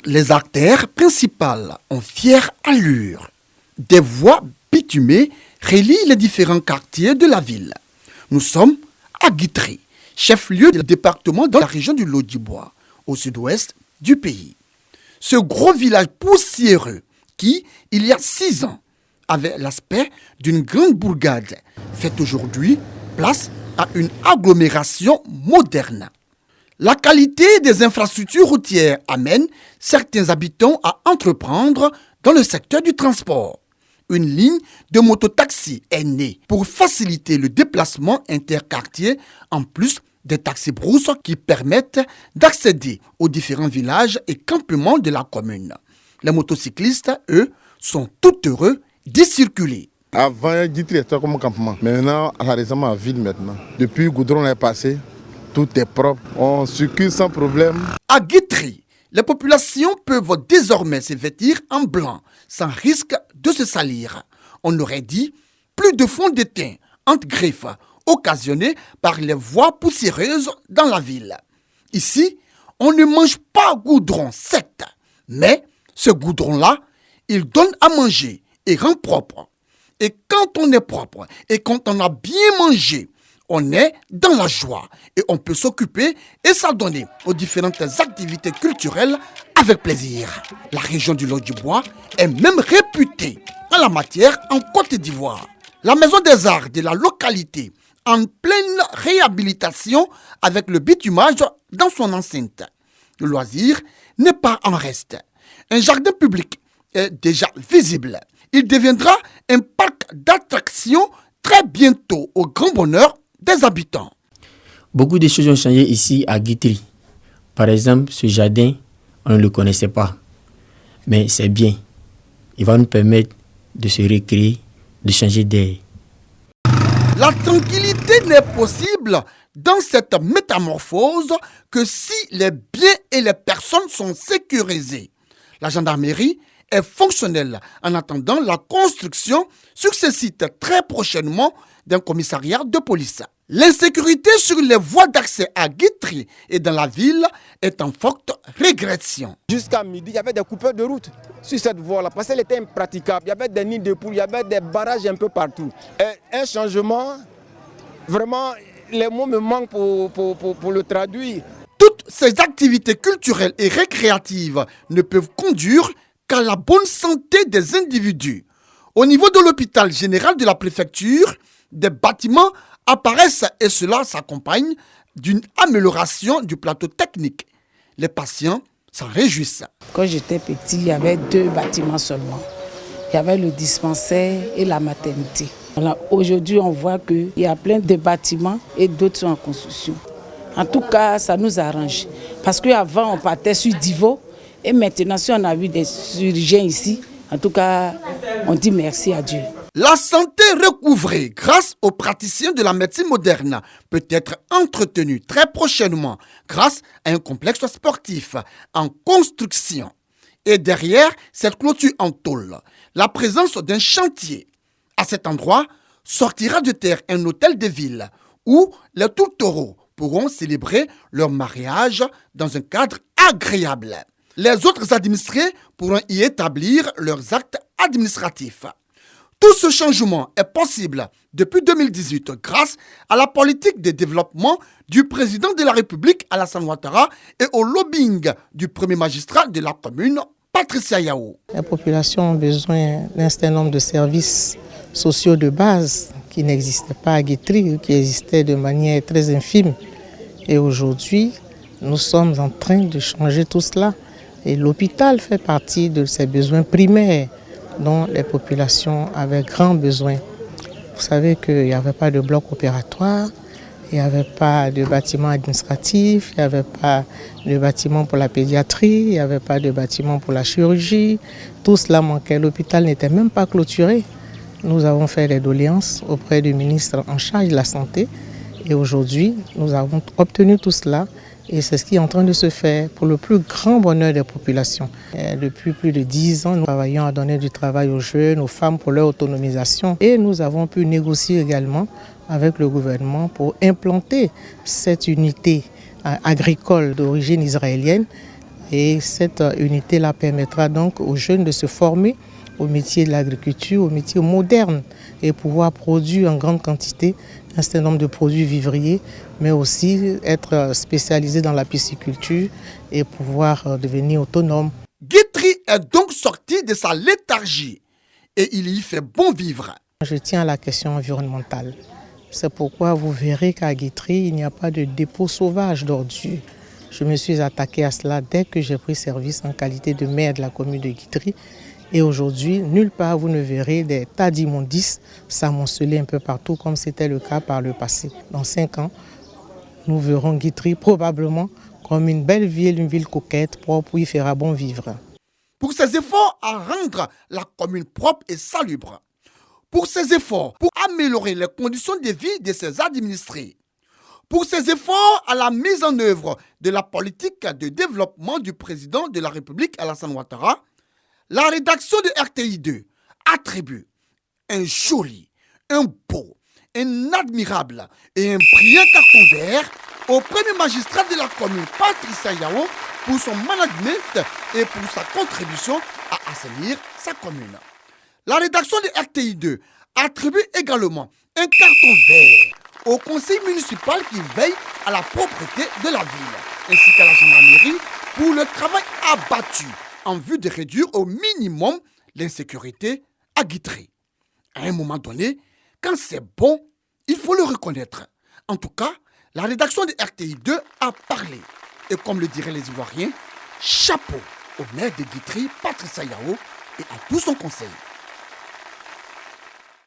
Les artères principales ont fière allure. Des voies bitumées relient les différents quartiers de la ville. Nous sommes à Guitry, chef-lieu du département dans la région du Lot-du-Bois, au sud-ouest du pays. Ce gros village poussiéreux qui, il y a 6 ans, avait l'aspect d'une grande bourgade, fait aujourd'hui place à une agglomération moderne. La qualité des infrastructures routières amène certains habitants à entreprendre dans le secteur du transport. Une ligne de mototaxi est née pour faciliter le déplacement interquartier en plus des taxis-brousses qui permettent d'accéder aux différents villages et campements de la commune. Les motocyclistes, eux, sont tout heureux d'y circuler. Avant, Guitry était comme campement. Maintenant, récemment, à ville maintenant. Depuis le goudron est passé, tout est propre. On circule sans problème. À Guitry, les populations peuvent désormais se vêtir en blanc sans risque de se salir. On aurait dit plus de fond de teint entre griffes occasionnés par les voies poussiéreuses dans la ville. Ici, on ne mange pas goudron sec, mais ce goudron-là, il donne à manger et rend propre. Et quand on est propre et quand on a bien mangé, on est dans la joie et on peut s'occuper et s'adonner aux différentes activités culturelles avec plaisir. La région du Lot-du-Bois est même réputée en la matière en Côte d'Ivoire. La Maison des Arts de la localité, en pleine réhabilitation avec le bitumage dans son enceinte. Le loisir n'est pas en reste. Un jardin public est déjà visible. Il deviendra un parc d'attractions très bientôt au grand bonheur des habitants. Beaucoup de choses ont changé ici à Guitry. Par exemple, ce jardin, on ne le connaissait pas. Mais c'est bien. Il va nous permettre de se recréer, de changer d'air. La tranquillité n'est possible dans cette métamorphose que si les biens et les personnes sont sécurisés. La gendarmerie est fonctionnelle en attendant la construction sur ce site très prochainement d'un commissariat de police. L'insécurité sur les voies d'accès à Guitry et dans la ville est en forte régression. Jusqu'à midi, il y avait des coupeurs de route sur cette voie-là parce qu'elle était impraticable. Il y avait des nids de poules, il y avait des barrages un peu partout. Et un changement, vraiment, les mots me manquent pour le traduire. Toutes ces activités culturelles et récréatives ne peuvent conduire qu'à la bonne santé des individus. Au niveau de l'hôpital général de la préfecture, des bâtiments apparaissent et cela s'accompagne d'une amélioration du plateau technique. Les patients s'en réjouissent. Quand j'étais petit, il y avait 2 bâtiments seulement. Il y avait le dispensaire et la maternité. Voilà, aujourd'hui, on voit qu'il y a plein de bâtiments et d'autres sont en construction. En tout cas, ça nous arrange. Parce qu'avant, on partait sur Divo. Et maintenant, si on a vu des chirurgiens ici, en tout cas, on dit merci à Dieu. La santé recouvrée grâce aux praticiens de la médecine moderne peut être entretenue très prochainement grâce à un complexe sportif en construction. Et derrière cette clôture en tôle, la présence d'un chantier. À cet endroit, sortira de terre un hôtel de ville où les tourtereaux pourront célébrer leur mariage dans un cadre agréable. Les autres administrés pourront y établir leurs actes administratifs. Tout ce changement est possible depuis 2018 grâce à la politique de développement du président de la République Alassane Ouattara et au lobbying du premier magistrat de la commune, Patricia Yao. La population a besoin d'un certain nombre de services sociaux de base qui n'existaient pas à Guitry, qui existaient de manière très infime. Et aujourd'hui, nous sommes en train de changer tout cela. Et l'hôpital fait partie de ces besoins primaires dont les populations avaient grand besoin. Vous savez qu'il n'y avait pas de bloc opératoire, il n'y avait pas de bâtiment administratif, il n'y avait pas de bâtiment pour la pédiatrie, il n'y avait pas de bâtiment pour la chirurgie. Tout cela manquait. L'hôpital n'était même pas clôturé. Nous avons fait des doléances auprès du ministre en charge de la Santé. Et aujourd'hui, nous avons obtenu tout cela. Et c'est ce qui est en train de se faire pour le plus grand bonheur des populations. Et depuis plus de 10 ans, nous travaillons à donner du travail aux jeunes, aux femmes pour leur autonomisation. Et nous avons pu négocier également avec le gouvernement pour implanter cette unité agricole d'origine israélienne Et cette unité-là permettra donc aux jeunes de se former au métier de l'agriculture, au métier moderne et pouvoir produire en grande quantité un certain nombre de produits vivriers, mais aussi être spécialisé dans la pisciculture et pouvoir devenir autonome. Guitry est donc sorti de sa léthargie et il y fait bon vivre. Je tiens à la question environnementale. C'est pourquoi vous verrez qu'à Guitry, il n'y a pas de dépôt sauvage d'ordures. Je me suis attaqué à cela dès que j'ai pris service en qualité de maire de la commune de Guitry. Et aujourd'hui, nulle part vous ne verrez des tas d'immondices s'amonceler un peu partout comme c'était le cas par le passé. Dans 5 ans, nous verrons Guitry probablement comme une belle ville, une ville coquette, propre, où il fera bon vivre. Pour ses efforts à rendre la commune propre et salubre, pour ses efforts pour améliorer les conditions de vie de ses administrés, pour ses efforts à la mise en œuvre de la politique de développement du président de la République Alassane Ouattara, la rédaction de RTI2 attribue un joli, un beau, un admirable et un brillant carton vert au premier magistrat de la commune, Patricia Yao, pour son management et pour sa contribution à assainir sa commune. La rédaction de RTI2 attribue également un carton vert au conseil municipal qui veille à la propreté de la ville, ainsi qu'à la gendarmerie pour le travail abattu en vue de réduire au minimum l'insécurité à Guitry. À un moment donné, quand c'est bon, il faut le reconnaître. En tout cas, la rédaction de RTI2 a parlé. Et comme le diraient les Ivoiriens, chapeau au maire de Guitry, Patricia Yao, et à tout son conseil.